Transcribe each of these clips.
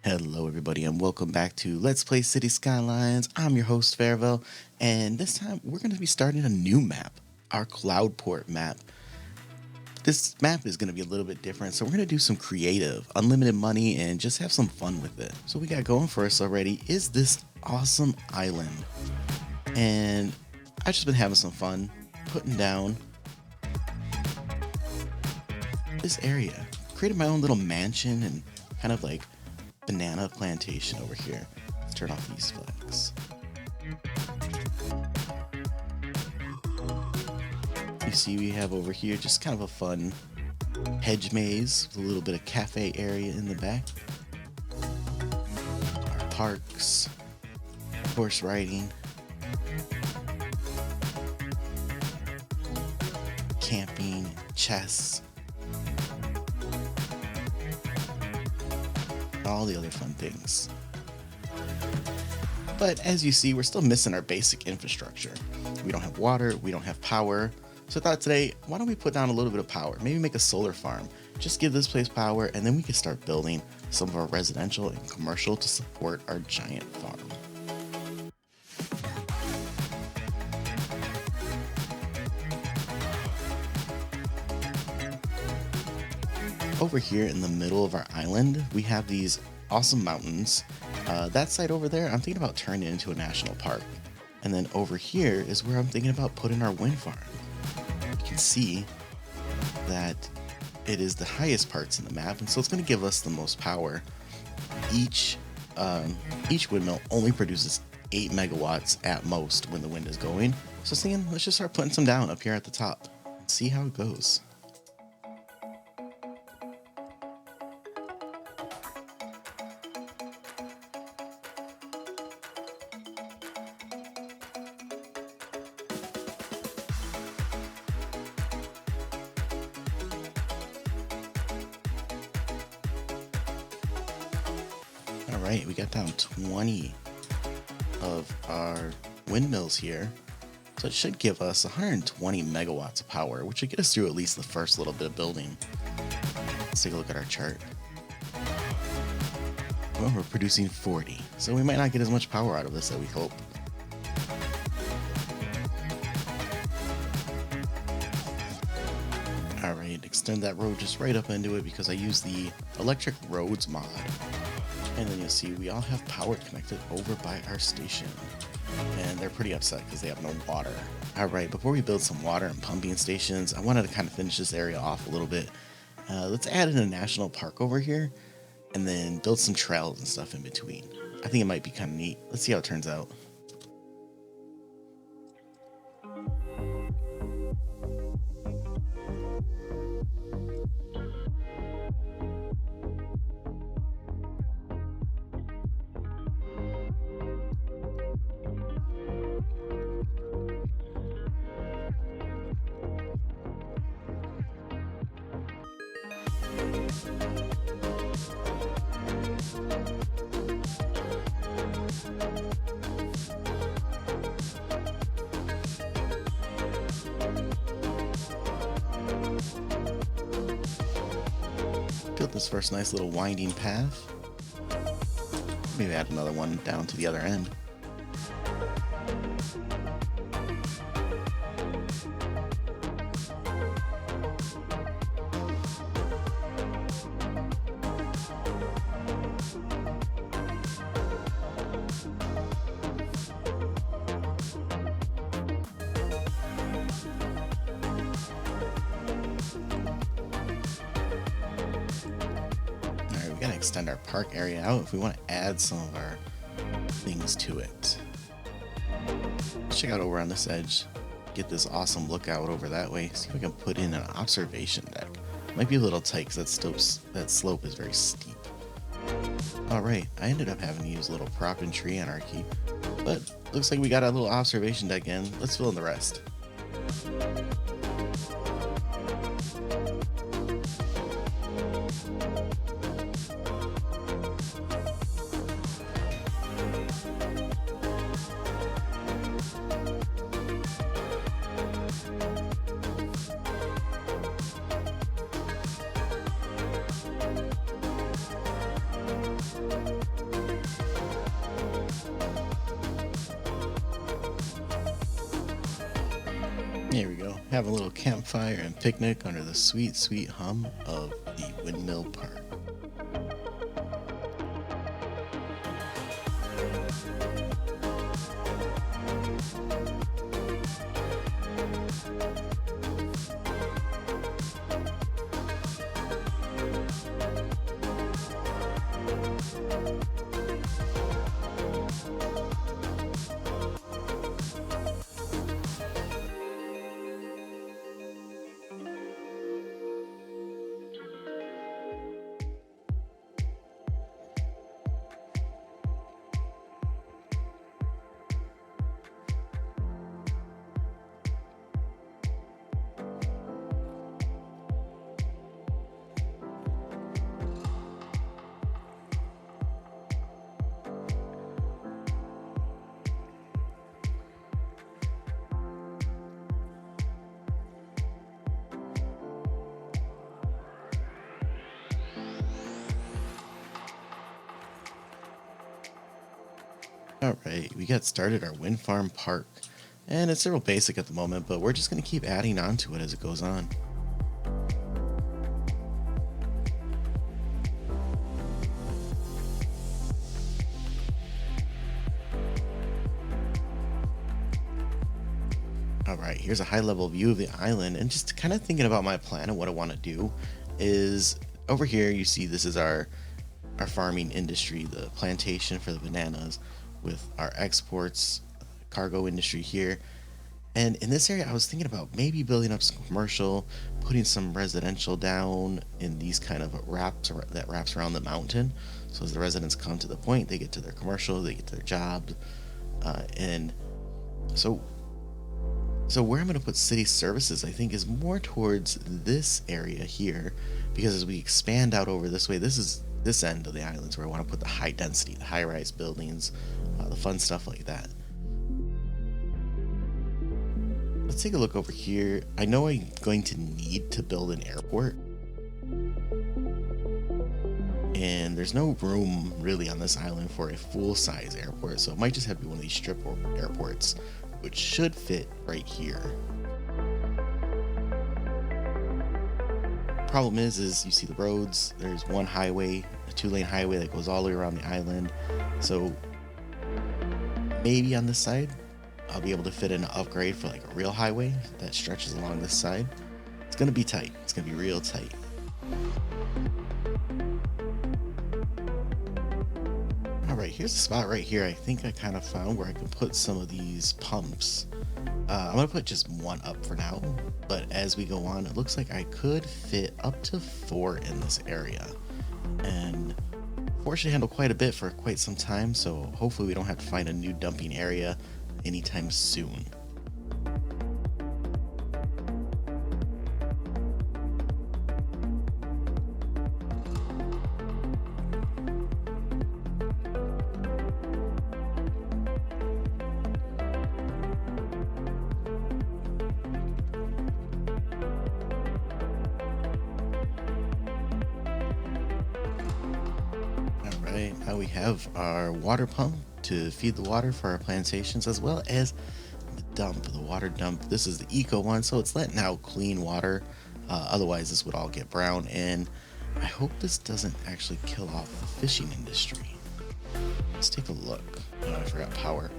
Hello everybody and welcome back to Let's Play City Skylines. I'm your host Spero, and this time we're going to be starting a new map, our CloudPort map. This map is going to be a little bit different, so we're going to do some creative, unlimited money, and just have some fun with it. So what we got going for us already is this awesome island, and I've just been having some fun putting down this area. Created my own little mansion and kind of like banana plantation over here. Let's turn off these flags. You see we have over here just kind of a fun hedge maze with a little bit of cafe area in the back. Our parks, horse riding, camping, chess, all the other fun things. But as you see, we're still missing our basic infrastructure. We don't have water, we don't have power. So I thought today, why don't we put down a little bit of power? Maybe make a solar farm. Just give this place power, and then we can start building some of our residential and commercial to support our giant farm. Over here in the middle of our island, we have these awesome mountains. That side over there, I'm thinking about turning it into a national park. And then over here is where I'm thinking about putting our wind farm. You can see that it is the highest parts in the map, and so it's going to give us the most power. Each windmill only produces 8 megawatts at most when the wind is going. So I was thinking, let's just start putting some down up here at the top and see how it goes. Alright, we got down 20 of our windmills here, so it should give us 120 megawatts of power, which should get us through at least the first little bit of building. Let's take a look at our chart. Well, we're producing 40, so we might not get as much power out of this as we hope. Alright, extend that road just right up into it because I use the electric roads mod. And then you'll see we all have power connected over by our station. And they're pretty upset because they have no water. Alright, before we build some water and pumping stations, I wanted to kind of finish this area off a little bit. Let's add in a national park over here, and then build some trails and stuff in between. I think it might be kind of neat. Let's see how it turns out. Built this first nice little winding path. Maybe add another one down to the other end. We gotta extend our park area out if we want to add some of our things to it. Let's check out over on this edge. Get this awesome lookout over that way. See if we can put in an observation deck. Might be a little tight because that slope is very steep. Alright, I ended up having to use a little prop and tree anarchy, but looks like we got a little observation deck in. Let's fill in the rest. Here we go. Have a little campfire and picnic under the sweet, sweet hum of the Windmill Park. All right, we got started our wind farm park, and it's real basic at the moment, but we're just going to keep adding on to it as it goes on. All right, here's a high level view of the island, and just kind of thinking about my plan and what I want to do is over here you see this is our farming industry, the plantation for the bananas with our exports, cargo industry here. And in this area, I was thinking about maybe building up some commercial, putting some residential down in these kind of that wraps around the mountain. So as the residents come to the point, they get to their commercial, they get to their jobs, and so where I'm going to put city services, I think, is more towards this area here, because as we expand out over this way, this end of the islands where I want to put the high density, the high rise buildings, the fun stuff like that. Let's take a look over here. I know I'm going to need to build an airport, and there's no room really on this island for a full-size airport, so it might just have to be one of these strip airports, which should fit right here. Problem is you see the roads. There's one highway, a 2-lane highway that goes all the way around the island. So maybe on this side, I'll be able to fit in an upgrade for like a real highway that stretches along this side. It's gonna be tight. It's gonna be real tight. All right, here's a spot right here. I think I kind of found where I can put some of these pumps. I'm gonna put just one up for now, but as we go on, it looks like I could fit up to 4 in this area, and 4 should handle quite a bit for quite some time, so hopefully we don't have to find a new dumping area anytime soon. Now we have our water pump to feed the water for our plantations, as well as the water dump. This is the eco one, so it's letting out clean water. Otherwise this would all get brown, and I hope this doesn't actually kill off the fishing industry. Let's take a look. Oh, I forgot power.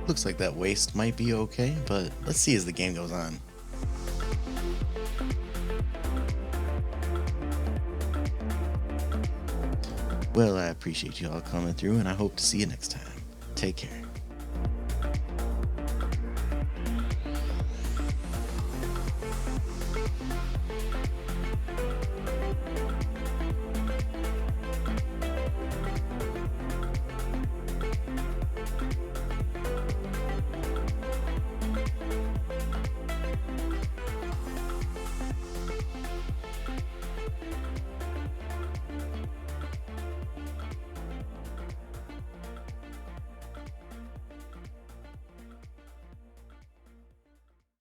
Looks like that waste might be okay, but let's see as the game goes on. Well, I appreciate you all coming through, and I hope to see you next time. Take care.